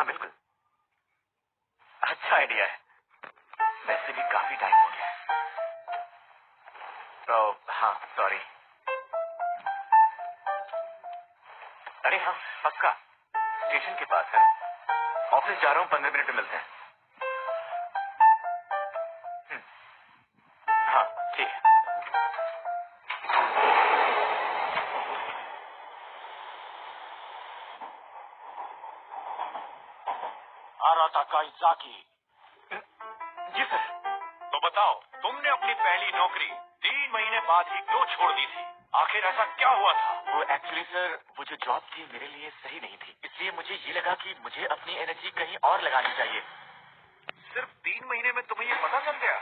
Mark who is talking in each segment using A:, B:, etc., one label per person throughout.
A: हाँ बिल्कुल, अच्छा आइडिया है। वैसे भी काफी टाइम हो गया है। तो हाँ सॉरी। अरे हाँ पक्का, स्टेशन के पास है। ऑफिस जा रहा हूँ, 15 मिनट में मिलते हैं। हाँ ठीक है।
B: काइज़ाकी।
A: जी सर।
B: तो बताओ, तुमने अपनी पहली नौकरी 3 महीने बाद ही क्यों छोड़ दी थी? आखिर ऐसा क्या हुआ था?
A: वो एक्चुअली सर, वो जो जॉब थी मेरे लिए सही नहीं थी, इसलिए मुझे ये लगा कि मुझे अपनी एनर्जी कहीं और लगानी चाहिए।
B: सिर्फ 3 महीने में तुम्हें ये पता चल गया?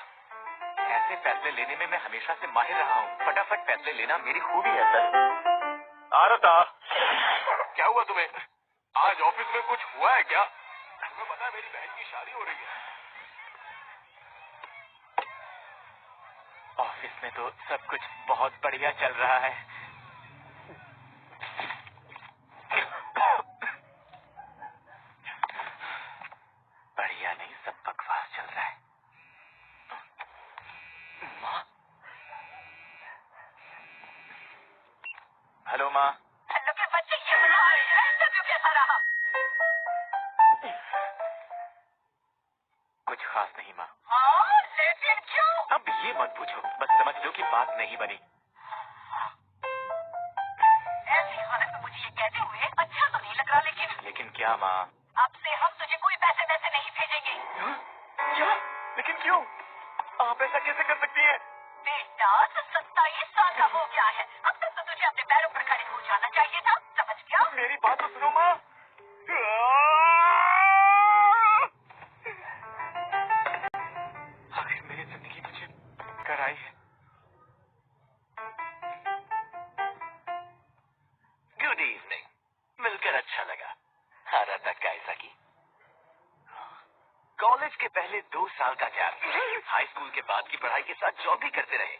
A: ऐसे फैसले लेने में मैं हमेशा से माहिर रहा हूँ। फटाफट फैसले लेना मेरी खूबी है सर।
B: आरता, क्या हुआ तुम्हें? आज ऑफिस में कुछ हुआ है क्या? तुम्हें पता है मेरी बहन की शादी हो रही है।
A: ऑफिस में तो सब कुछ बहुत बढ़िया चल रहा है। बढ़िया नहीं, सब बकवास चल रहा है। माँ? हेलो माँ।
C: हेलो के बच्चे, ये इंटरव्यू कैसा रहा?
A: कुछ खास नहीं माँ।
C: हाँ, लेकिन क्यों?
A: अब ये मत पूछो, बस समझ लो कि बात नहीं बनी।
C: ऐसी हालत में मुझे ये कहते हुए अच्छा तो नहीं लग रहा,
A: लेकिन क्या माँ?
C: अब से हम तुझे कोई पैसे नहीं भेजेंगे।
A: क्या? लेकिन क्यों? आप ऐसा कैसे कर सकती हैं?
C: बेटा, तो 27 साल का हो गया है। अब तक तो तुझे अपने पैरों पर खड़े हो जाना चाहिए था, समझ गया?
A: मेरी बात तो सुनो माँ। आखिर मेरी जिंदगी मुझे कराई है।
B: गुड इवनिंग, मिलकर अच्छा लगा। आरता काइज़ाकी। कॉलेज के पहले 2 साल का गैप, हाई स्कूल के बाद की पढ़ाई के साथ जॉब भी करते रहे,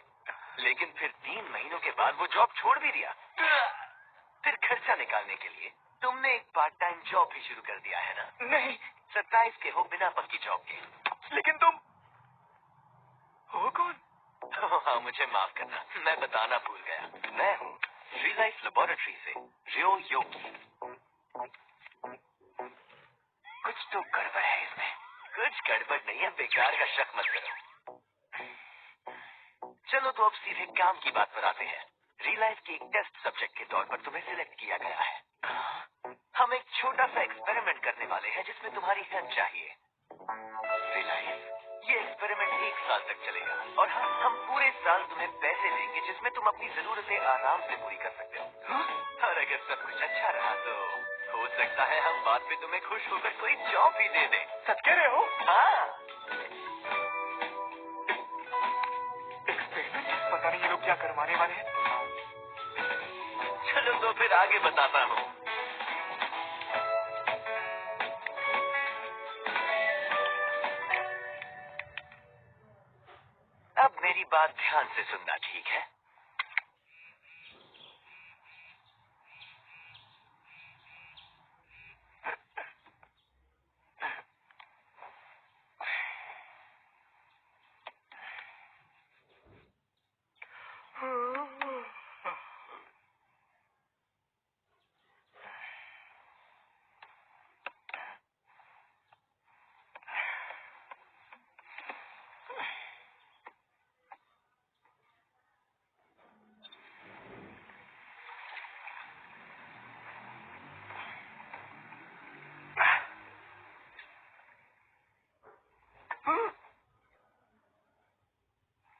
B: लेकिन फिर 3 महीनों के बाद वो जॉब छोड़ भी दिया। फिर खर्चा निकालने के लिए तुमने एक पार्ट टाइम जॉब भी शुरू कर दिया है ना?
A: नहीं।
B: 27 के हो, बिना पक्की जॉब के।
A: लेकिन तुम हो कौन?
B: हाँ, मुझे माफ करना, मैं बताना भूल गया। मैं हूँ रियल लाइफ लेबोरेटरी से रियो योगी।
A: कुछ तो गड़बड़ है इसमें।
B: कुछ गड़बड़ नहीं है, बेकार का शक मत करो। चलो तो अब सीधे काम की बात पर आते हैं। रियल लाइफ के एक टेस्ट सब्जेक्ट के तौर पर तुम्हें सिलेक्ट किया गया है। हम एक छोटा सा एक्सपेरिमेंट करने वाले हैं जिसमें तुम्हारी हेल्प चाहिए।
A: Real life?
B: ये एक्सपेरिमेंट 1 साल तक चलेगा और हम पूरे साल तुम्हें पैसे देंगे जिसमें तुम अपनी जरूरतें आराम से पूरी कर सकते हो। और अगर सब कुछ अच्छा रहा तो हो सकता है हम बाद में तुम्हें खुश होकर कोई जॉब भी दे दें।
A: सच कह रहे हो?
B: हाँ।
A: एक्सपेरिमेंट? पता नहीं ये लोग क्या करवाने वाले हैं।
B: चलो तो फिर आगे बताता हूँ। अब मेरी बात ध्यान से सुनना, ठीक है?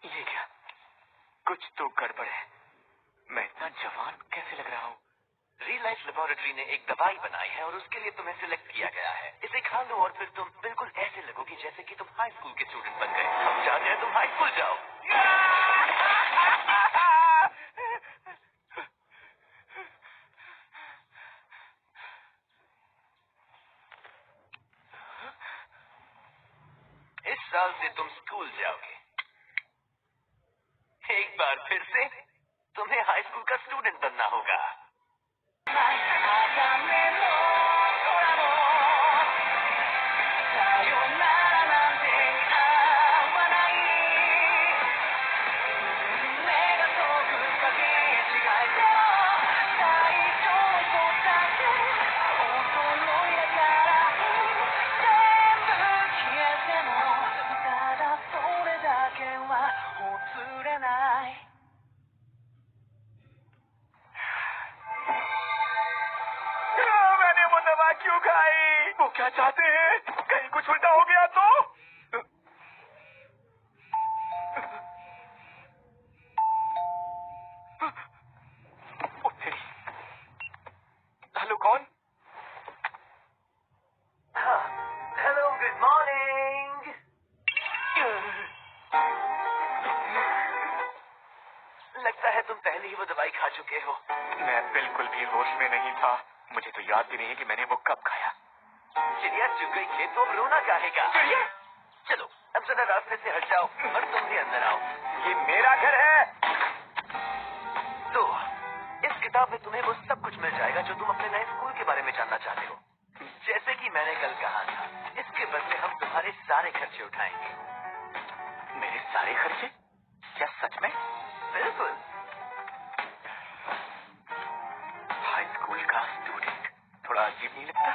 A: ये क्या? कुछ तो गड़बड़ है। मैं इतना जवान कैसे लग रहा हूँ?
B: रियल लाइफ लेबोरेटरी ने एक दवाई बनाई है और उसके लिए तुम्हें सिलेक्ट किया गया है। इसे खा लो और फिर तुम बिल्कुल ऐसे लगोगे जैसे कि तुम हाई स्कूल के स्टूडेंट बन गए। हम चाहते हैं तुम हाई स्कूल जाओ। इस साल से तुम स्कूल जाओगे। एक बार फिर से तुम्हें हाई स्कूल का स्टूडेंट बनना होगा।
A: मिठाई। वो क्या चाहते हैं? कहीं कुछ उल्टा हो गया तो? हेलो, कौन?
B: Hello, good morning. लगता है तुम पहले ही वो दवाई खा चुके हो।
A: मैं बिल्कुल भी होश में नहीं था। मुझे तो याद भी नहीं है कि मैंने वो कब खाया।
B: चिड़िया चुग गई खेत तो अब रोना चाहेगा।
A: चिड़िया?
B: चलो अब जरा रास्ते से हट जाओ और तुम भी अंदर आओ।
A: ये मेरा घर है।
B: तो इस किताब में तुम्हें वो सब कुछ मिल जाएगा जो तुम अपने नए स्कूल के बारे में जानना चाहते हो। जैसे कि मैंने कल कहा था, इसके बदले हम तुम्हारे सारे खर्चे उठाएंगे।
A: मेरे सारे खर्चे? क्या सच में?
B: बिल्कुल।
A: हाई स्कूल का स्टूडेंट थोड़ा अजीब नहीं लगता?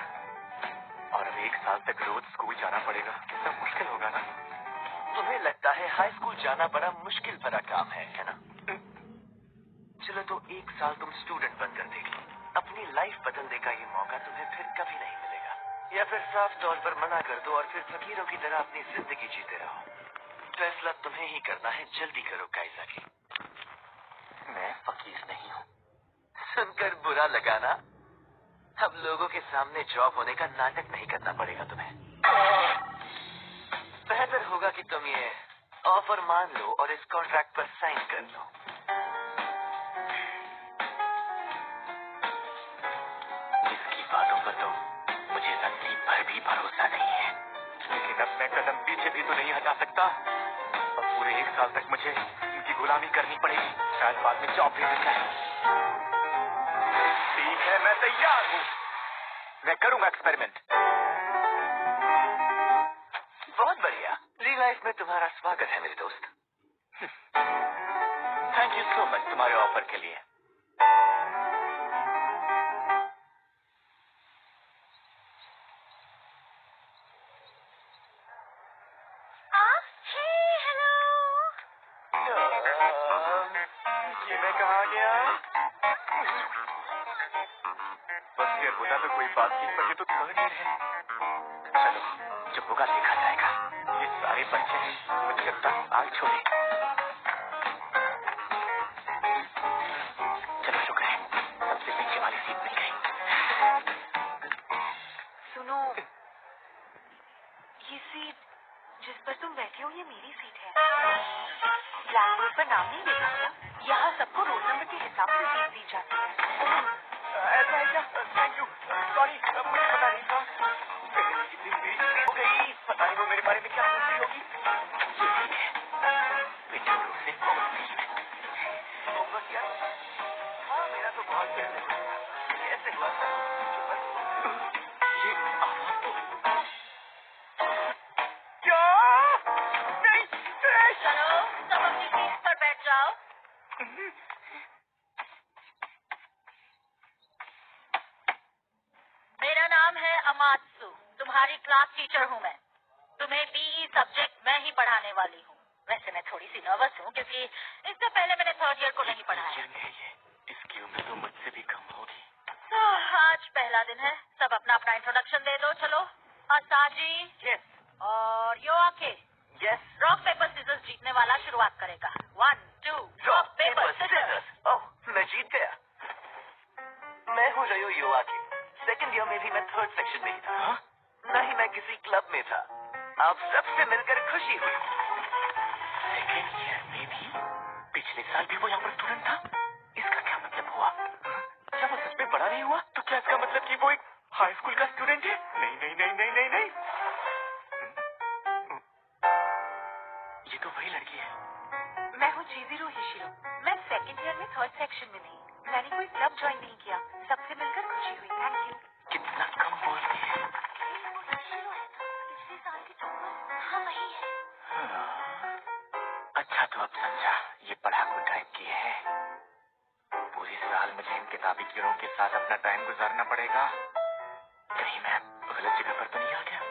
A: और अब 1 साल तक रोज स्कूल जाना पड़ेगा। कितना मुश्किल होगा ना?
B: तुम्हें लगता है हाई स्कूल जाना बड़ा मुश्किल भरा काम है ना? चलो तो 1 साल तुम स्टूडेंट बनकर देखो। अपनी लाइफ बदलने का ये मौका तुम्हें फिर कभी नहीं मिलेगा। या फिर साफ तौर पर मना कर दो और फिर फकीरों की तरह अपनी जिंदगी जीते रहो। फैसला तुम्हें ही करना है। जल्दी करो काइज़ाकी।
A: मैं फकीर नहीं हूँ।
B: सुनकर बुरा लगा ना? अब लोगों के सामने जॉब होने का नाटक नहीं करना पड़ेगा तुम्हें। बेहतर होगा कि तुम ये ऑफर मान लो और इस कॉन्ट्रैक्ट पर साइन कर लो।
A: इसकी बातों पर तो मुझे रत्ती भर भी भरोसा नहीं है। लेकिन अब मैं कदम पीछे भी तो नहीं हटा सकता। अब पूरे 1 साल तक मुझे इनकी गुलामी करनी पड़ेगी। शायद बाद में जॉब भी मिल जाए। ठीक है, मैं तैयार हूँ। मैं करूंगा एक्सपेरिमेंट।
B: बहुत बढ़िया। रियल लाइफ में तुम्हारा स्वागत है मेरे दोस्त।
A: थैंक यू सो मच तुम्हारे ऑफर के लिए। ये मैं कहाँ गया? बस ये होता तो कोई बात नहीं, पर ये तो थर्ड ईयर है। चलो, जो होगा देखा जाएगा। ये सारे बच्चे मुझे 10 साल छोड़े। चलो शुक्र है, सबसे पीछे वाली सीट मिल गई।
C: सुनो, ये सीट जिस पर तुम बैठे हो ये मेरी सीट है। ब्लैकबोर्ड पर नाम नहीं लिखा था। यहाँ सबको रोल नंबर के हिसाब से सीट दी जाती है।
A: ऐसा है क्या? Thank you. सॉरी, मुझे पता नहीं था। इतनी हो गई, पता नहीं वो मेरे बारे में क्या सोचती होगी। ठीक है, विंडो रूम से
B: होगा क्या? हाँ, मेरा तो बहुत पहले हुआ था। कैसे हुआ था?
A: ये आवाज तो क्या? नहीं,
C: चलो, सब अपनी सीट पर बैठ जाओ। मेरा नाम है अमात्सु। तुम्हारी क्लास टीचर हूँ मैं। तुम्हें बीई सब्जेक्ट मैं ही पढ़ाने वाली हूँ। वैसे मैं थोड़ी सी नर्वस हूँ क्योंकि इससे पहले मैंने थर्ड ईयर को नहीं पढ़ाया।
A: इसकी उम्र तो मुझसे भी कम होगी।
C: तो आज पहला दिन है। सब अपना अपना इंट्रोडक्शन दे दो। चलो, असाजी।
B: यस।
C: और योआके।
B: यस।
C: रॉक पेपर सीजर्स जीतने वाला शुरुआत करेगा। 1 2 रॉक पेपर सीजर्स।
B: ओह, मैं जीत गया। मैं हूँ रयो योआके। सेकंड ईयर में भी मैं थर्ड सेक्शन में ही था।
A: हाँ?
B: नहीं, मैं किसी क्लब में था। आप सबसे मिलकर खुशी हुई।
A: सेकेंड ईयर में भी? पिछले साल भी वो यहाँ पर स्टूडेंट था? इसका क्या मतलब हुआ? क्या वो सच में बड़ा नहीं हुआ? तो क्या इसका मतलब कि वो एक हाई स्कूल का स्टूडेंट है? नहीं नहीं नहीं नहीं नहीं नहीं। ये तो वही लड़की है।
C: मैं हूँ चिज़िरो हिशिरो। मैं सेकंड ईयर में थर्ड सेक्शन में थी। मैंने कोई क्लब ज्वाइन नहीं किया। सबसे मिलकर खुशी हुई। Thank you.
A: कितना कम बोलती है।
C: पिछले साल की टॉपर। हाँ, वही है।
A: अच्छा, तो अब समझा। ये पढ़ाकू टाइप की है। पूरे साल मुझे इन किताबी कीड़ों के साथ अपना टाइम गुजारना पड़ेगा। कहीं मैं गलत जगह पर तो नहीं आ गया?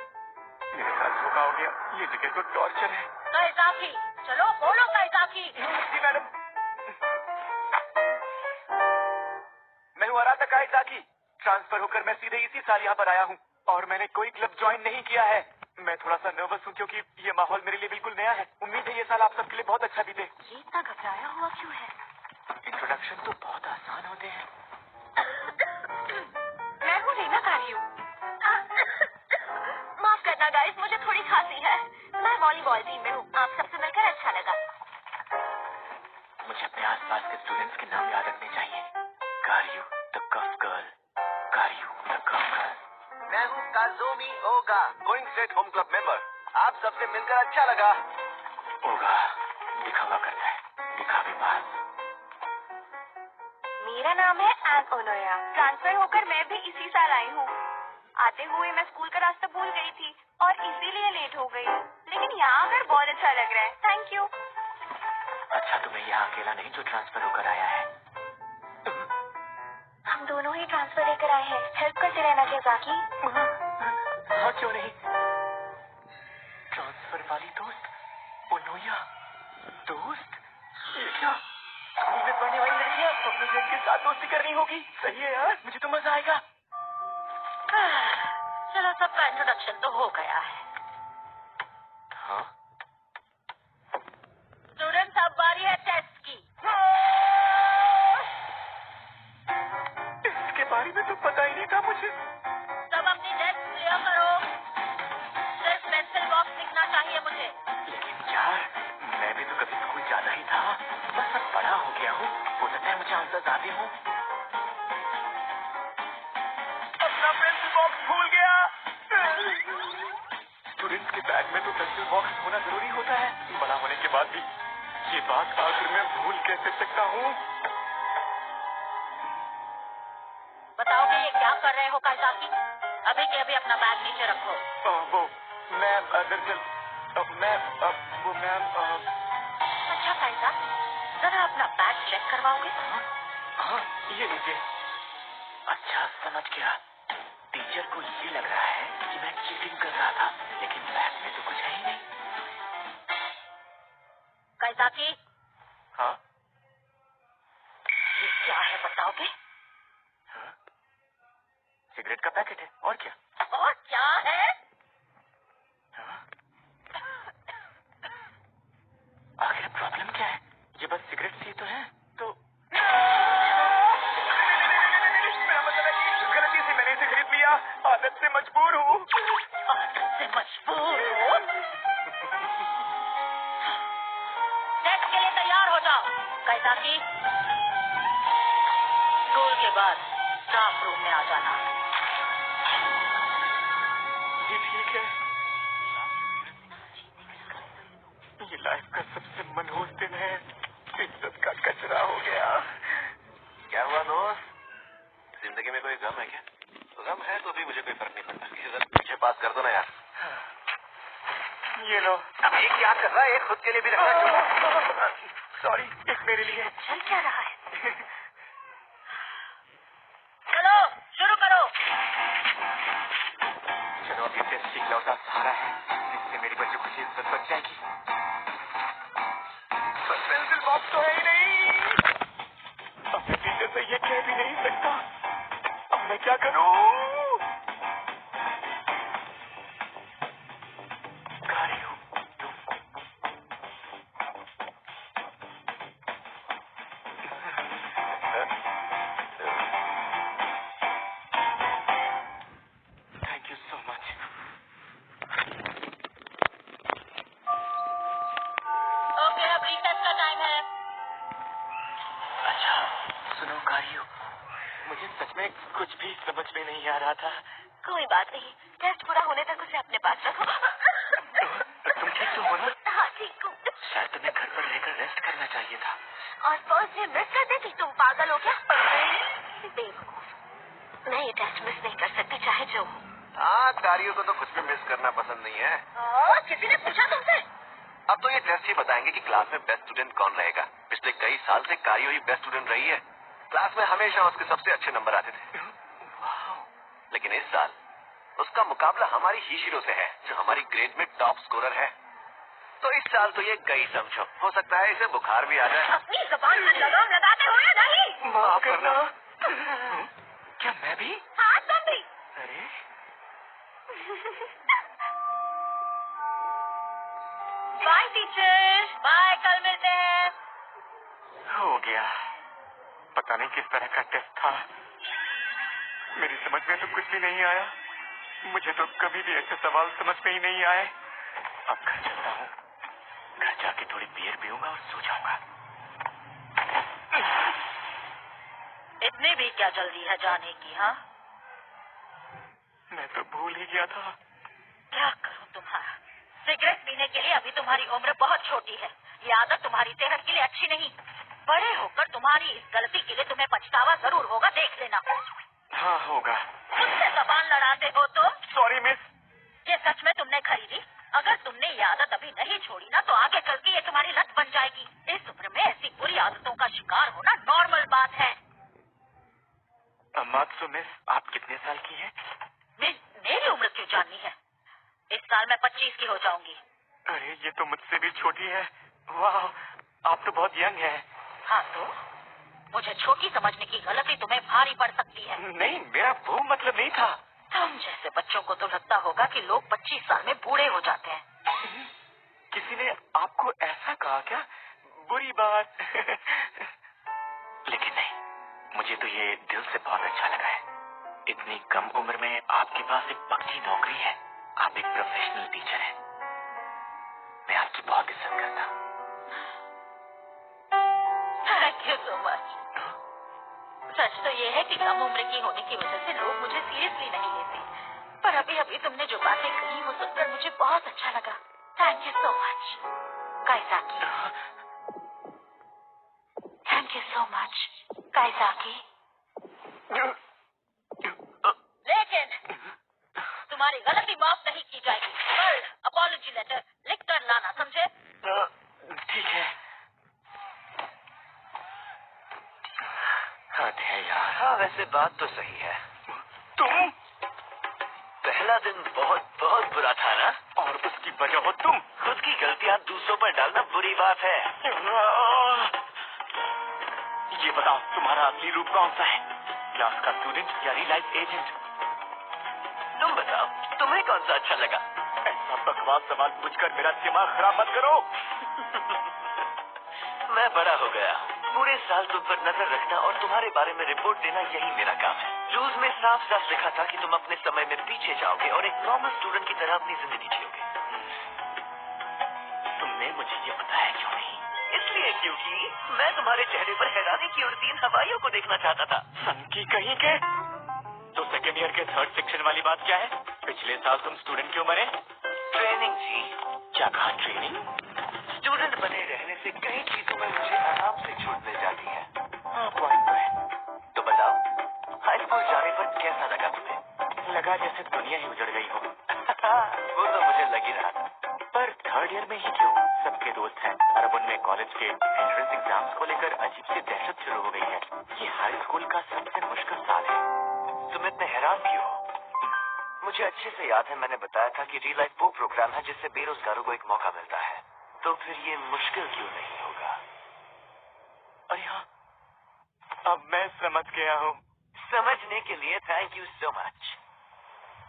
A: मेरे साथ धोखा हो गया। ये जगह तो टॉर्चर है।
C: काइज़ाकी, चलो बोलो काइज़ाकी।
A: जी मैडम। मैं हूँ अराता काइज़ाकी। ट्रांसफर होकर मैं सीधे इसी साल यहाँ पर आया हूँ। और मैंने कोई क्लब ज्वाइन नहीं किया है। मैं थोड़ा सा नर्वस हूँ क्योंकि ये माहौल मेरे लिए बिल्कुल नया है। उम्मीद है ये साल आप सबके लिए बहुत अच्छा बीते।
C: ये इतना घबराया हुआ क्यों है?
A: इंट्रोडक्शन तो बहुत आसान होते हैं।
C: मैं हूँ रीना कारियो। माफ करना गाइस, मुझे थोड़ी खांसी है। मैं वॉलीबॉल टीम में हूँ। आप सबसे मिलकर अच्छा लगा।
A: मुझे अपने आसपास के स्टूडेंट्स के नाम याद रखने चाहिए। Kario the cuff girl, Kario the cuff girl.
B: मैं हूँ Kazomi Oga, going state home club member. आप सबसे मिलकर अच्छा लगा।
A: ओगा दिखावा करता है, दिखावे बाज।
C: मेरा नाम है एन ओनोया। ट्रांसफर होकर मैं भी इसी साल आई हूँ। आते हुए मैं स्कूल का रास्ता भूल गई थी और इसीलिए लेट हो गई, लेकिन यहाँ आकर बहुत अच्छा लग रहा है। Thank you.
A: अच्छा तुम्हें यहाँ अकेला नहीं जो ट्रांसफर होकर आया है।
C: हम दोनों ही ट्रांसफर लेकर आए हैं। हेल्प करते रहना केज़ाकी।
A: हाँ क्यों नहीं। ट्रांसफर वाली दोस्त ओनोया दोस्त, ये क्या स्कूल में पढ़ने वाली लड़कियाँ अपने फ्रेंड के साथ दोस्ती करनी होगी। सही है यार, मुझे तो मजा आएगा।
C: चलो सबका इंट्रोडक्शन तो हो गया है।
A: हाँ
C: स्टूडेंट्स अब बारी है टेस्ट की।
A: इसके बारे में तो पता ही नहीं था मुझे।
C: सब अपनी डेस्क क्लियर करो। सिर्फ पेंसिल बॉक्स दिखना चाहिए मुझे।
A: लेकिन यार मैं भी तो कभी स्कूल जाता ही था। बस मैं बड़ा हो गया हूँ, हो सकता है मुझे आंसर आते हों। अपना पेंसिल बॉक्स भूल गया। स्टूडेंट्स के बैग में तो पेंसिल बॉक्स होना जरूरी होता है। बड़ा होने के बाद भी ये बात आखिर में भूल कैसे सकता हूँ।
C: बताओगे ये क्या कर रहे हो काइज़ाकी? अभी के अभी अपना बैग नीचे रखो।
A: वो मैम दरअसल वो मैम
C: अच्छा काइज़ा, जरा अपना बैग चेक करवाओगे?
A: हाँ ये लीजिए। अच्छा समझ गया। टीचर को ये लग रहा है कि मैं चीटिंग कर रहा था, लेकिन बैग में तो कुछ है ही नहीं।
C: काइज़ाकी,
A: हाँ
C: ये क्या है बताओगे?
A: हाँ सिगरेट का पैकेट है और क्या।
C: और क्या है?
A: हाँ? आखिर प्रॉब्लम क्या है? ये बस सिगरेट ही तो है। तो मेरा मतलब है कि गलती से मैंने इसे खरीद लिया। आदत से मजबूर हूँ।
C: आदत से मजबूर हो? टेस्ट के लिए तैयार हो जाओ। काइज़ाकी, स्कूल के बाद स्टाफ रूम में आ जाना।
A: ये ठीक है। ये लाइफ का सबसे मनहूस दिन है। इज्जत का कचरा हो गया।
B: क्या हुआ दोस्त? जिंदगी में कोई गम है क्या? गम है तो भी मुझे कोई फर्क नहीं पड़ता। रिजल्ट मुझे पास कर दो ना यार।
A: ये लो।
B: अब ये क्या कर रहा है? एक खुद के लिए भी रखना।
A: सॉरी, एक मेरे लिए।
C: चल क्या रहा है? चलो शुरू करो।
A: चलो अब ये टेस्ट इकलौता सहारा है जिससे मेरी बच्चों की इज्जत बच जाएगी। पर पेंसिल बॉक्स तो है ही नहीं। अब मैं टीचर से ये कह भी नहीं सकता। अब मैं क्या करूं? Kario thank you so much.
C: Okay, अब रिसेस का टाइम है।
A: अच्छा सुनो कारियो, मुझे सच में कुछ भी समझ में नहीं आ रहा था।
C: कोई बात नहीं, टेस्ट पूरा होने तक उसे अपने पास रखो।
A: तुम ठीक तो हो ना?
C: हाँ ठीक हूँ।
A: शायद तुम्हें घर पर रहकर रेस्ट करना चाहिए था।
C: और फर्स्ट डे मिस कर देती? तुम पागल हो क्या? बेवकूफ, मैं ये टेस्ट मिस नहीं कर सकती चाहे जो हो।
B: हाँ, कारियो को तो कुछ भी मिस करना पसंद नहीं है।
C: किसी ने पूछा तुमसे?
B: अब तो ये टेस्ट ही बताएंगे कि क्लास में बेस्ट स्टूडेंट कौन रहेगा। पिछले कई साल से कारियो ही बेस्ट स्टूडेंट रही है। क्लास में हमेशा उसके सबसे अच्छे नंबर आते थे। लेकिन इस साल उसका मुकाबला हमारी हीशिरो से है, जो हमारी ग्रेड में टॉप स्कोरर है। तो इस साल तो ये गई समझो। हो सकता है इसे बुखार भी आ जाए।
C: अपनी जबान में लगाम लगाते हो या नहीं?
A: माफ करना। क्या मैं भी?
C: हाँ तुम भी।
A: अरे
C: बाय टीचर, बाय, कल मिलते हैं।
A: हो गया। पता नहीं किस तरह का टेस्ट था, मेरी समझ में तो कुछ भी नहीं आया। मुझे तो कभी भी ऐसे सवाल समझ में ही नहीं आए। अब घर चलता हूँ, घर जाके थोड़ी बियर पीऊंगा और सो जाऊंगा।
C: इतनी भी क्या जल्दी है जाने की? हाँ,
A: मैं तो भूल ही गया था।
C: क्या करूं तुम्हारा? सिगरेट पीने के लिए अभी तुम्हारी उम्र बहुत छोटी है। ये आदत तुम्हारी सेहत के लिए अच्छी नहीं। बड़े होकर तुम्हारी इस गलती के लिए तुम्हें पछतावा जरूर होगा, देख लेना।
A: हाँ होगा।
C: मुझसे जबान लड़ाते हो तुम?
A: Sorry miss.
C: ये सच में तुमने खरीदी? अगर तुमने ये आदत अभी नहीं छोड़ी ना तो आगे चल के ये तुम्हारी लत बन जाएगी। इस उम्र में ऐसी बुरी आदतों का शिकार होना नॉर्मल बात है।
A: अमात्सु मिस, आप कितने साल की हैं?
C: मेरी उम्र क्यों जाननी है? इस साल मैं 25 की हो जाऊंगी।
A: अरे ये तो मुझसे भी छोटी है। वाह, आप तो बहुत यंग हैं।
C: हाँ तो मुझे छोटी समझने की गलती तुम्हें भारी पड़ सकती है।
A: नहीं, मेरा वो मतलब नहीं था।
C: तुम जैसे बच्चों को तो लगता होगा कि लोग 25 साल में बूढ़े हो जाते हैं।
A: किसी ने आपको ऐसा कहा क्या? बुरी बात। लेकिन नहीं, मुझे तो ये दिल से बहुत अच्छा लगा है। इतनी कम उम्र में आपके पास एक पक्की नौकरी है। आप एक प्रोफेशनल टीचर हैं। मैं आपकी बहुत इज्जत करता हूँ।
C: Thank you so much. सच तो ये है कि कम उम्र की होने की वजह से लोग मुझे सीरियसली नहीं लेते, पर अभी अभी तुमने जो बातें कही वो सुनकर मुझे बहुत अच्छा लगा। Thank you so much Kaizaki. Thank you so much Kaizaki. लेकिन तुम्हारी गलती माफ नहीं की जाएगी। कल अपॉलॉजी लेटर लिख कर लाना, समझे?
A: ठीक है। हद है यार।
B: हाँ, वैसे बात तो सही है।
A: तुम?
B: पहला दिन बहुत बहुत बुरा था ना?
A: और उसकी वजह हो तुम।
B: खुद की गलतियां दूसरों पर डालना बुरी बात है।
A: ये बताओ, तुम्हारा असली रूप कौन सा है? क्लास का स्टूडेंट या रियल लाइफ एजेंट?
B: तुम बताओ, तुम्हें कौन सा अच्छा लगा?
A: ऐसा बकवास सवाल पूछकर मेरा दिमाग खराब मत करो।
B: मैं बड़ा हो गया। पूरे साल तुम पर नजर रखना और तुम्हारे बारे में रिपोर्ट देना, यही मेरा काम है। रूल्स में साफ साफ लिखा था कि तुम अपने समय में पीछे जाओगे और एक नॉर्मल स्टूडेंट की तरह अपनी जिंदगी जियोगे।
A: तुमने मुझे ये बताया क्यों नहीं?
B: इसलिए क्योंकि मैं तुम्हारे चेहरे पर हैरानी की उड़ती हवाइयों को देखना चाहता था।
A: संकी कहीं के? तो सेकेंड ईयर के थर्ड सेक्शन वाली बात क्या है? पिछले साल तुम स्टूडेंट क्यों बने?
B: ट्रेनिंग जी।
A: क्या कहा, ट्रेनिंग?
B: स्टूडेंट बने रहने से कई चीजों में मुझे आराम से छूट मिल जाती है।
A: हाँ, पॉइंट तो है।
B: तो बताओ, हाई स्कूल जाने पर कैसा लगा तुम्हें?
A: लगा जैसे दुनिया ही उजड़ गई हो।
B: वो तो मुझे लग ही रहा था।
A: पर थर्ड ईयर में ही क्यों? सबके दोस्त हैं और अब उनमें कॉलेज के एंट्रेंस एग्जाम्स को लेकर अजीब सी दहशत शुरू हो गई है। ये हाई स्कूल का सबसे मुश्किल साल है।
B: तुम इतने हैरान क्यों हो? मुझे अच्छे से याद है, मैंने बताया था कि रियल लाइफ वो प्रोग्राम है जिससे बेरोजगारों को एक मौका मिलता है। तो फिर ये मुश्किल क्यों नहीं होगा?
A: अरे हाँ, अब मैं समझ गया हूँ।
B: समझने के लिए थैंक यू सो मच।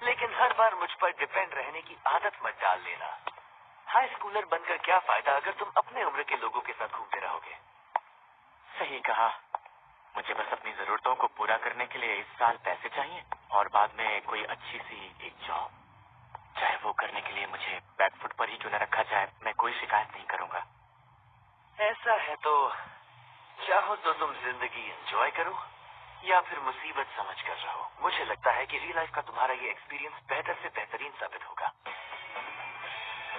B: लेकिन हर बार मुझ पर डिपेंड रहने की आदत मत डाल लेना। हाई स्कूलर बनकर क्या फायदा अगर तुम अपने उम्र के लोगों के साथ घूमते रहोगे?
A: सही कहा। मुझे बस अपनी जरूरतों को पूरा करने के लिए इस साल पैसे चाहिए और बाद में कोई अच्छी सी एक जॉब। चाहे वो करने के लिए मुझे बैकफुट पर ही क्यों न रखा जाए, मैं कोई शिकायत नहीं करूंगा।
B: ऐसा है तो चाहो तो तुम जिंदगी एंजॉय करो या फिर मुसीबत समझ कर रहो। मुझे लगता है कि रियल लाइफ का तुम्हारा ये एक्सपीरियंस बेहतर से बेहतरीन साबित होगा।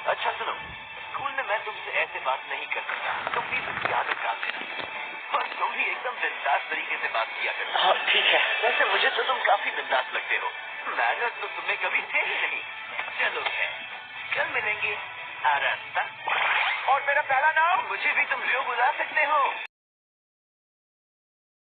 B: अच्छा सुनो, स्कूल में मैं तुमसे ऐसे बात नहीं कर सकता, तो प्लीज इसकी आदत डाल देना। और तुम भी एकदम बिंदास तरीके से बात किया करना।
A: हाँ ठीक है।
B: वैसे मुझे तो तुम काफी बिंदास लगते हो। मैनर्स तो तुम्हें कभी थे ही नहीं। चलो खैर, कल मिलेंगे। आरास्ता।
A: और मेरा पहला नाम?
B: मुझे भी तुम लियो बुला सकते हो।